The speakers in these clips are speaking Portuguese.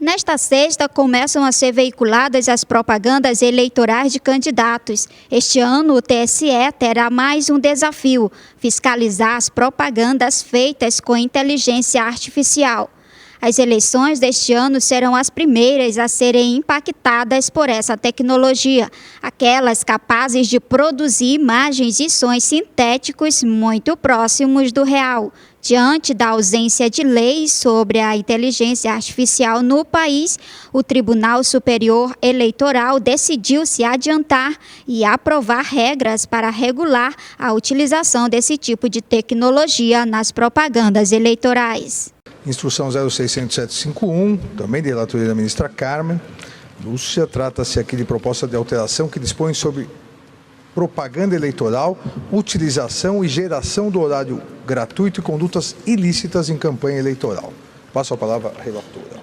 Nesta sexta, começam a ser veiculadas as propagandas eleitorais de candidatos. Este ano, o TSE terá mais um desafio: fiscalizar as propagandas feitas com inteligência artificial. As eleições deste ano serão as primeiras a serem impactadas por essa tecnologia, aquelas capazes de produzir imagens e sons sintéticos muito próximos do real. Diante da ausência de leis sobre a inteligência artificial no país, o Tribunal Superior Eleitoral decidiu se adiantar e aprovar regras para regular a utilização desse tipo de tecnologia nas propagandas eleitorais. Instrução 060751, também de relatoria da ministra Carmen Lúcia, trata-se aqui de proposta de alteração que dispõe sobre propaganda eleitoral, utilização e geração do horário gratuito e condutas ilícitas em campanha eleitoral. Passo a palavra à relatora.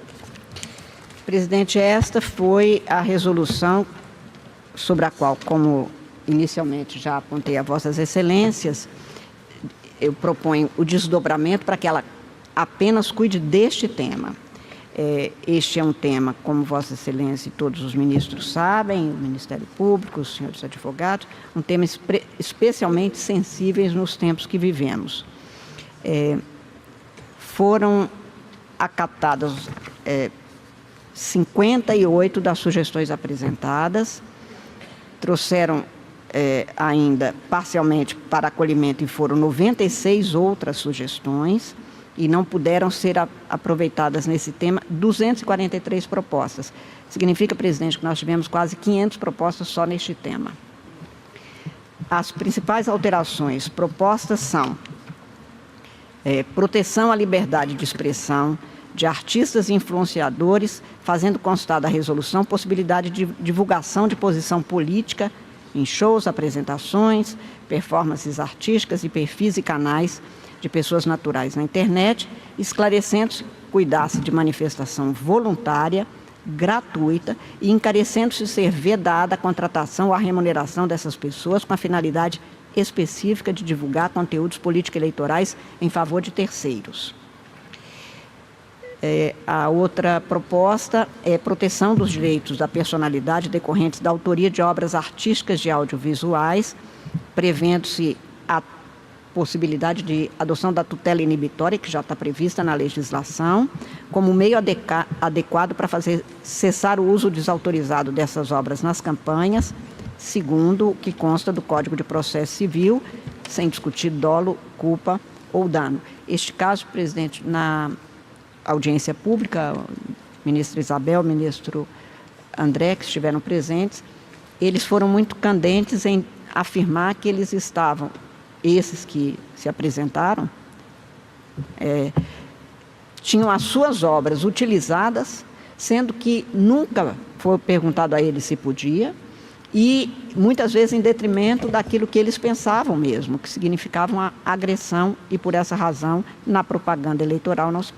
Presidente, esta foi a resolução sobre a qual, como inicialmente já apontei a Vossas Excelências, eu proponho o desdobramento para que ela apenas cuide deste tema. Este é um tema, como Vossa Excelência e todos os ministros sabem, o Ministério Público, os senhores advogados, um tema especialmente sensível nos tempos que vivemos. Foram acatadas 58 das sugestões apresentadas, trouxeram ainda parcialmente para acolhimento e foram 96 outras sugestões, e não puderam ser aproveitadas nesse tema 243 propostas. Significa, presidente, que nós tivemos quase 500 propostas só neste tema. As principais alterações propostas são proteção à liberdade de expressão de artistas e influenciadores, fazendo constar da resolução possibilidade de divulgação de posição política em shows, apresentações, performances artísticas e perfis e canais de pessoas naturais na internet, esclarecendo-se cuidar-se de manifestação voluntária, gratuita e encarecendo-se ser vedada a contratação ou a remuneração dessas pessoas com a finalidade específica de divulgar conteúdos político-eleitorais em favor de terceiros. A outra proposta é proteção dos direitos da personalidade decorrentes da autoria de obras artísticas de audiovisuais, prevendo-se a possibilidade de adoção da tutela inibitória, que já está prevista na legislação, como meio adequado para fazer cessar o uso desautorizado dessas obras nas campanhas, segundo o que consta do Código de Processo Civil, sem discutir dolo, culpa ou dano. Este caso, presidente, na audiência pública, o ministro Isabel, o ministro André, que estiveram presentes, eles foram muito candentes em afirmar que eles estavam, esses que se apresentaram, tinham as suas obras utilizadas, sendo que nunca foi perguntado a eles se podia, e muitas vezes em detrimento daquilo que eles pensavam mesmo, que significava uma agressão, e por essa razão, na propaganda eleitoral, nós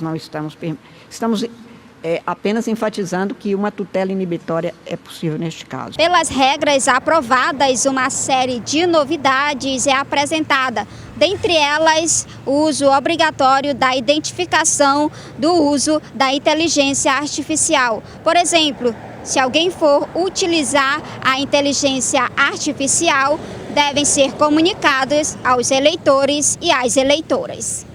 não estamos apenas enfatizando que uma tutela inibitória é possível neste caso. Pelas regras aprovadas, uma série de novidades é apresentada. Dentre elas, o uso obrigatório da identificação do uso da inteligência artificial. Por exemplo, se alguém for utilizar a inteligência artificial, devem ser comunicados aos eleitores e às eleitoras.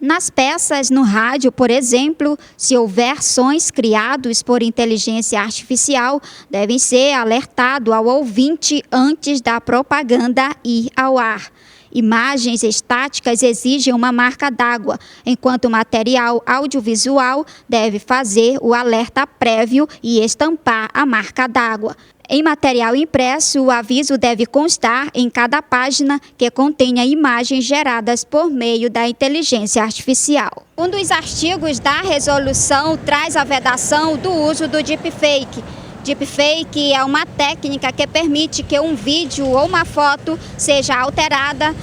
Nas peças no rádio, por exemplo, se houver sons criados por inteligência artificial, devem ser alertados ao ouvinte antes da propaganda ir ao ar. Imagens estáticas exigem uma marca d'água, enquanto o material audiovisual deve fazer o alerta prévio e estampar a marca d'água. Em material impresso, o aviso deve constar em cada página que contenha imagens geradas por meio da inteligência artificial. Um dos artigos da resolução traz a vedação do uso do deepfake. Deepfake é uma técnica que permite que um vídeo ou uma foto seja alterada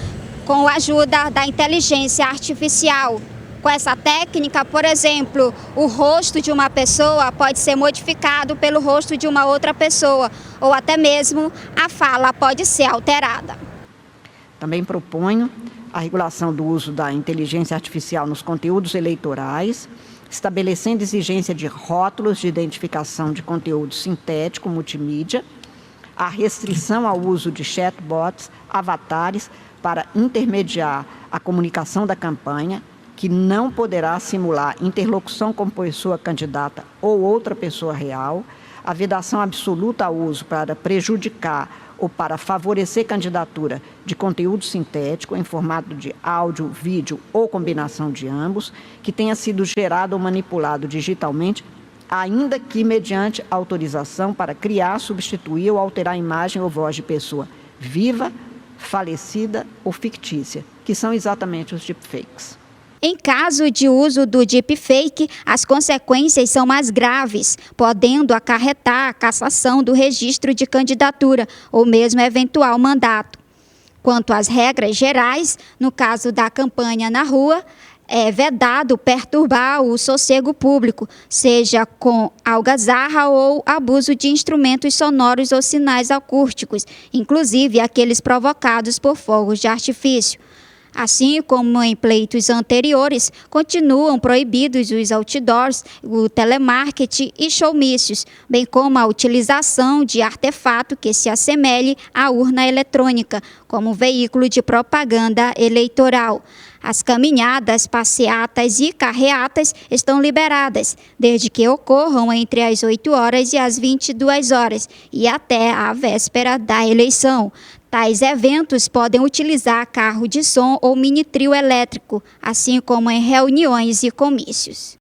com a ajuda da inteligência artificial. Com essa técnica, por exemplo, o rosto de uma pessoa pode ser modificado pelo rosto de uma outra pessoa, ou até mesmo a fala pode ser alterada. Também proponho a regulação do uso da inteligência artificial nos conteúdos eleitorais, estabelecendo exigência de rótulos de identificação de conteúdo sintético multimídia, a restrição ao uso de chatbots, avatares, para intermediar a comunicação da campanha, que não poderá simular interlocução com pessoa candidata ou outra pessoa real, a vedação absoluta ao uso para prejudicar ou para favorecer candidatura de conteúdo sintético em formato de áudio, vídeo ou combinação de ambos, que tenha sido gerado ou manipulado digitalmente, ainda que mediante autorização para criar, substituir ou alterar a imagem ou voz de pessoa viva, falecida ou fictícia, que são exatamente os deepfakes. Em caso de uso do deepfake, as consequências são mais graves, podendo acarretar a cassação do registro de candidatura ou mesmo eventual mandato. Quanto às regras gerais, no caso da campanha na rua, é vedado perturbar o sossego público, seja com algazarra ou abuso de instrumentos sonoros ou sinais acústicos, inclusive aqueles provocados por fogos de artifício. Assim como em pleitos anteriores, continuam proibidos os outdoors, o telemarketing e showmícios, bem como a utilização de artefato que se assemelhe à urna eletrônica, como veículo de propaganda eleitoral. As caminhadas, passeatas e carreatas estão liberadas, desde que ocorram entre as 8 horas e as 22 horas e até a véspera da eleição. Tais eventos podem utilizar carro de som ou mini trio elétrico, assim como em reuniões e comícios.